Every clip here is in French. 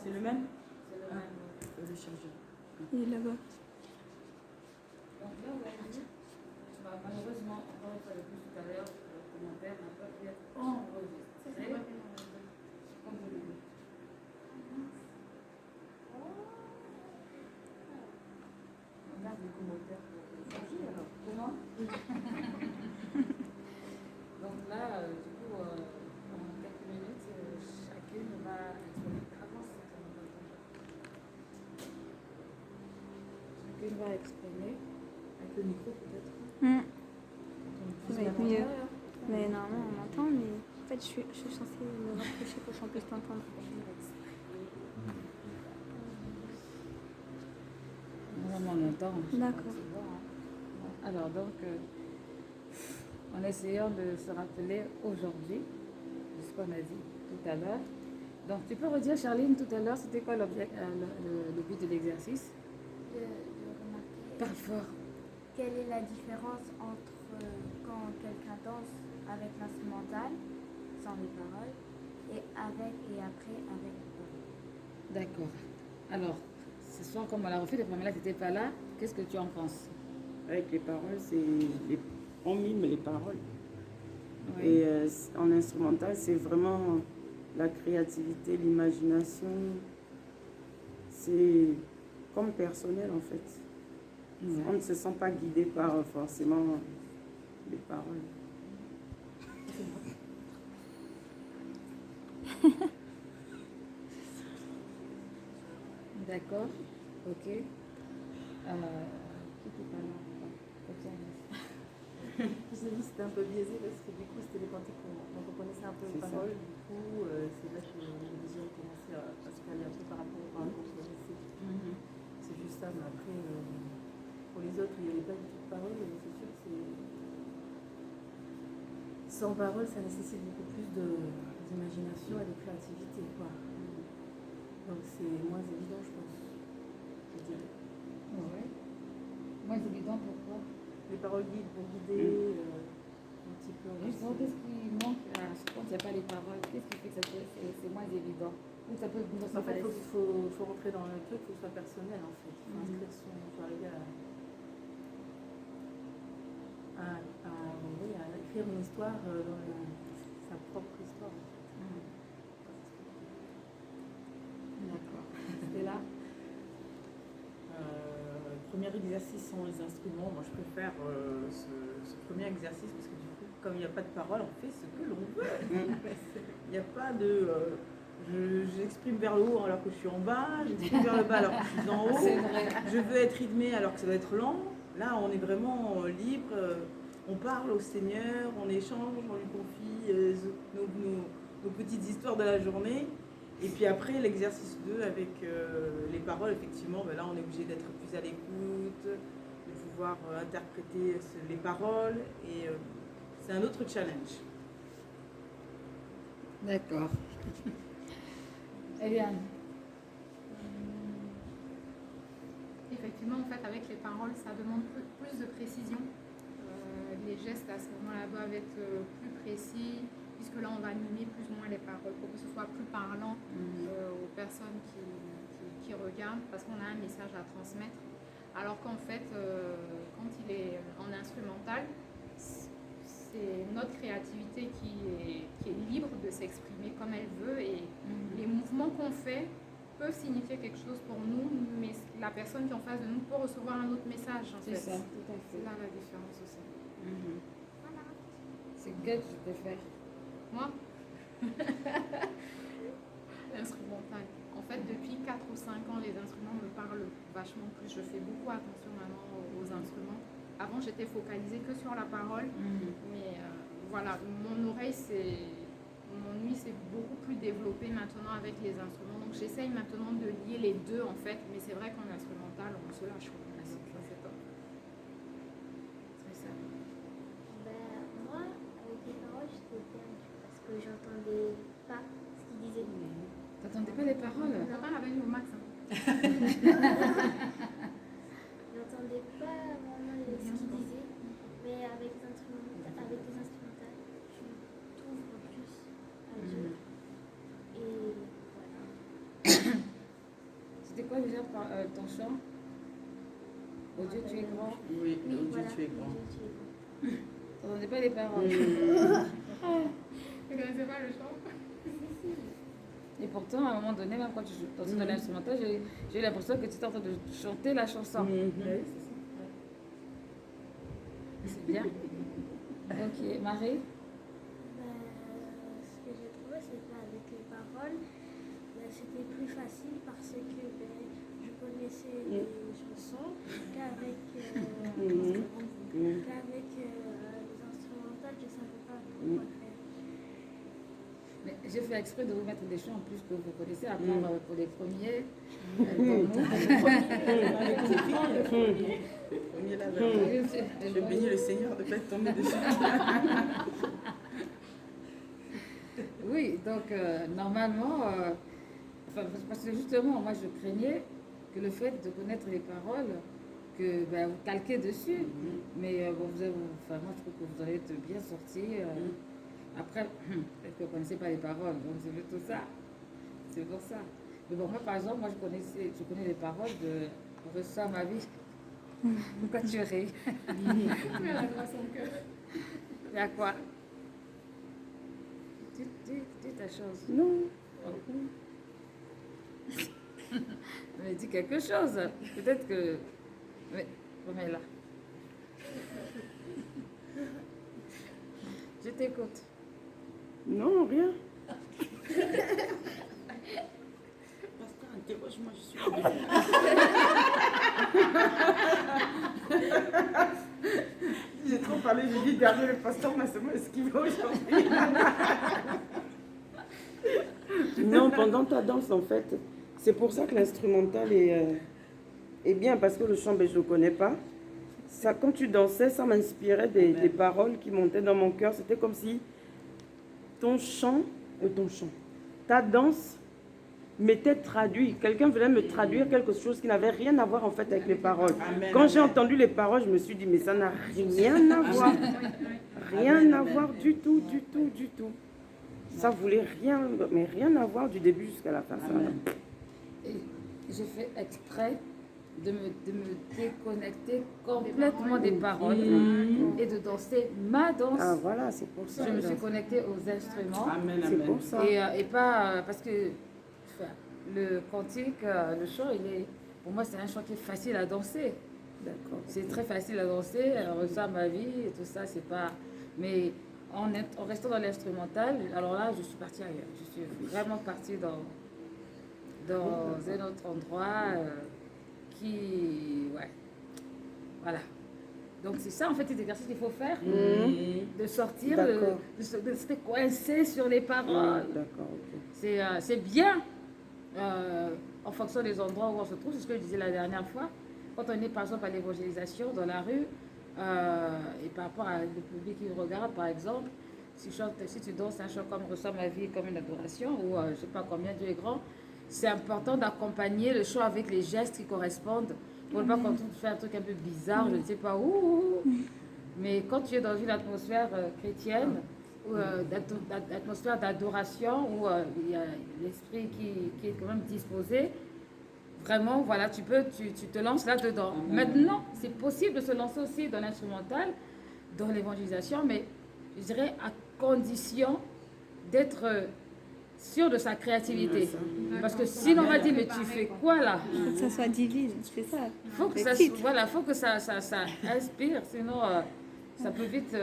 C'est le même? C'est le même. Le changer. Il est là-bas. Donc là, vous avez dit, malheureusement, encore une fois, depuis tout à l'heure, le commentaire n'a pas pu être enregistré. Comme vous le dites. On garde les commentaires pour les changer, alors. Comment? Donc là, du coup, en quelques minutes, chacune va exprimer. Avance, chacune va exprimer. Avec le micro, peut-être. Ça va être mieux. Mais normalement, on m'entend, mais en fait, je suis censée me rapprocher pour qu'on puisse t'entendre. Vraiment, on entend. D'accord. Alors, donc, en essayant de se rappeler aujourd'hui de ce qu'on a dit tout à l'heure. Donc, tu peux redire, Charline, tout à l'heure, c'était quoi le but de l'exercice? De remarquer Parle fort. quelle est la différence entre quand quelqu'un danse avec l'instrumental, sans les paroles, et avec et après avec les paroles. D'accord. Alors, ce soir, comme on l'a refait, Pamela, tu n'étais pas là. Qu'est-ce que tu en penses? Avec les paroles, on mime les paroles. Oui. Et en instrumental, c'est vraiment la créativité, l'imagination. C'est comme personnel, en fait. Ouais. On ne se sent pas guidé par forcément les paroles. D'accord. Ok. Qui était pas là? Je me dis que c'était un peu biaisé parce que du coup c'était les cantiques qu'on reconnaissait un peu les C'est ça. paroles, du coup c'est là que les visions ont commencé à se caler un peu par rapport au récit. C'est juste ça, mais après pour les autres il n'y avait pas du tout de paroles, mais c'est sûr que c'est... Sans parole ça nécessite beaucoup plus d'imagination et de créativité, quoi. Donc c'est moins évident je pense, je dirais. Oui. Moi, c'est évident pourquoi? Les paroles guident pour guider un petit peu. Justement, qu'est-ce qui manque quand il n'y a pas les paroles? Qu'est-ce qui fait que c'est moins évident? Ou ça peut nous En fait, il faut rentrer dans le truc, il faut que ce soit personnel en fait. Il faut inscrire il faut arriver à écrire une histoire dans sa propre histoire. En fait. D'accord. C'était là. Premier exercice sans les instruments, moi je préfère ce premier exercice parce que du coup, comme il n'y a pas de parole, on fait ce que l'on veut. Il n'y a pas de... j'exprime vers le haut alors que je suis en bas, j'exprime vers le bas alors que je suis en haut. C'est vrai. Je veux être rythmé alors que ça doit être lent. Là, on est vraiment libre. On parle au Seigneur, on échange, on lui confie nos petites histoires de la journée. Et puis après, l'exercice 2 avec les paroles, effectivement, ben là, on est obligé d'être plus à l'écoute, de pouvoir interpréter les paroles. Et c'est un autre challenge. D'accord. Eliane. Effectivement, en fait, avec les paroles, ça demande plus de précision. Les gestes à ce moment-là doivent être plus précis, puisque là, on va animer plus ou moins les paroles pour que ce soit plus parlant aux personnes qui regardent, parce qu'on a un message à transmettre. Alors qu'en fait, quand il est en instrumental, c'est notre créativité qui est libre de s'exprimer comme elle veut, et les mouvements qu'on fait peuvent signifier quelque chose pour nous, mais la personne qui est en face de nous peut recevoir un autre message. C'est ça, tout à fait. C'est là la différence aussi. Voilà. C'est que je préfère. Moi L'instrumental. En fait, depuis 4 ou 5 ans, les instruments me parlent vachement plus. Je fais beaucoup attention maintenant aux instruments. Avant, j'étais focalisée que sur la parole, mais voilà, mon ouïe s'est beaucoup plus développée maintenant avec les instruments. Donc, j'essaye maintenant de lier les deux, en fait, mais c'est vrai qu'en instrumental, on se lâche. Ça, c'est top. C'est ça. Moi, avec les paroles, j'étais perdue parce que j'entendais pas ce qu'il disait. T'entendais pas les paroles? On n'a pas avec nous, Max. J'entendais pas vraiment ce qu'il disait, mais avec les instrumentales, tu t'ouvres plus à Dieu. Et voilà. quoi déjà ton chant? Oh Dieu, tu es grand. Oui, Oui, oh Dieu, voilà. tu es grand. T'entendais pas les paroles. Vous connaissez pas le chant? Et pourtant, à un moment donné, même quand tu dansais dans l'instrumental, j'ai eu l'impression que tu étais en train de chanter la chanson. Mhm. Oui, c'est ça. Ouais. C'est bien. Ok, Marie? Ce que j'ai trouvé, c'est qu'avec les paroles, c'était plus facile parce que je connaissais les chansons qu'avec les instrumentales, je ne savais pas quoi faire. Mais j'ai fait exprès de vous mettre des chants en plus que vous connaissez, à part pour les premiers. Pour Premier là, je bénis le Seigneur de ne pas être tombé dessus. Oui, donc normalement, parce que justement, moi je craignais que le fait de connaître les paroles, que vous calquez dessus, mais bon, moi je trouve que vous allez être bien sortis. Après, peut-être que vous ne connaissez pas les paroles, donc c'est plutôt ça. C'est pour ça. Mais bon, moi par exemple, je connais les paroles de Reçois ma vie. Pourquoi tu ris? Mais elle a droit à son cœur. Il y a quoi? Dis ta chose. Non. Mais dis quelque chose. Peut-être que. Oui, remets-la. Je t'écoute. Non, rien. Pasteur, interroge-moi, je suis J'ai trop parlé, j'ai dit dernier le pasteur m'a seulement esquivé aujourd'hui. Non, pendant ta danse, en fait, c'est pour ça que l'instrumental est bien, parce que le chant, je ne le connais pas. Ça, quand tu dansais, ça m'inspirait des paroles qui montaient dans mon cœur. C'était comme si ta danse m'était traduit. Quelqu'un venait me traduire quelque chose qui n'avait rien à voir en fait avec les paroles. Amen, Quand j'ai amen. entendu les paroles, je me suis dit, mais ça n'a rien à voir. Rien à voir du tout, du tout, du tout. Ça voulait rien, mais rien à voir du début jusqu'à la fin. Ça. Et j'ai fait exprès de me déconnecter complètement des paroles et de danser ma danse. Ah voilà, c'est pour ça. Je me suis connectée aux instruments. Amen, C'est amen. pour ça. Et pas parce que le cantique, le chant, pour moi, c'est un chant qui est facile à danser. D'accord. C'est très facile à danser, Reçois ma vie et tout ça, c'est pas. Mais en restant dans l'instrumental, alors là, je suis partie ailleurs. Je suis vraiment partie dans un autre endroit ouais. Voilà. Donc c'est ça en fait, cet exercice qu'il faut faire, de sortir, de se coincer sur les paroles. D'accord, ok. C'est bien en fonction des endroits où on se trouve, c'est ce que je disais la dernière fois. Quand on est par exemple à l'évangélisation dans la rue, et par rapport à le public qui regarde par exemple, si tu danses un chant comme Reçois ma vie comme une adoration, ou je ne sais pas combien Dieu est grand, c'est important d'accompagner le chant avec les gestes qui correspondent. Pour ne pas quand tu fais un truc un peu bizarre, je ne sais pas où. Mais quand tu es dans une atmosphère chrétienne, ou atmosphère d'adoration, où il y a l'esprit qui est quand même disposé, vraiment, voilà, tu te lances là-dedans. Maintenant, c'est possible de se lancer aussi dans l'instrumental, dans l'évangélisation, mais je dirais à condition d'être sûr de sa créativité. Parce que sinon, on va dire, mais tu fais quoi là? Il faut que ça soit divin, c'est ça. Faut que faut que ça inspire, sinon ça peut vite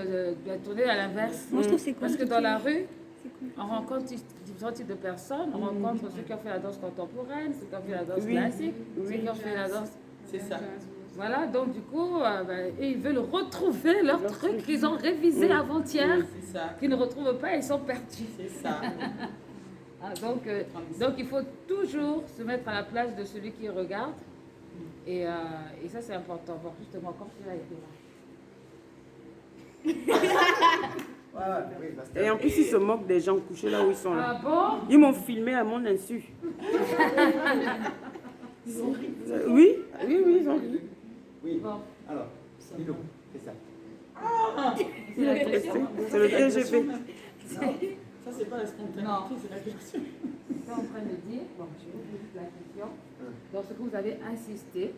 tourner à l'inverse. Moi, je trouve que c'est Parce que dans la rue, compliqué. on rencontre différents types de personnes. On rencontre ceux qui ont fait la danse contemporaine, ceux qui ont fait la danse classique, ceux qui ont fait la danse. C'est ça. Voilà, donc du coup, ils veulent retrouver leur truc qu'ils ont révisé avant-hier, C'est ça. qu'ils ne retrouvent pas, ils sont perdus. C'est ça. Donc il faut toujours se mettre à la place de celui qui regarde. Et ça, c'est important. Bon, justement, quand tu as été là. Et en plus, ils se moquent des gens couchés là où ils sont. Là. Ah bon? Ils m'ont filmé à mon insu. Oui, ils ont ri. Oui. Bon. Alors, Lilo, c'est ça. Il a pressé. C'est le TGV. Ça, c'est pas la spontanéité, Non. c'est la version. C'est en train de dire, bon, je vous pose la question, dans ce que vous avez insisté,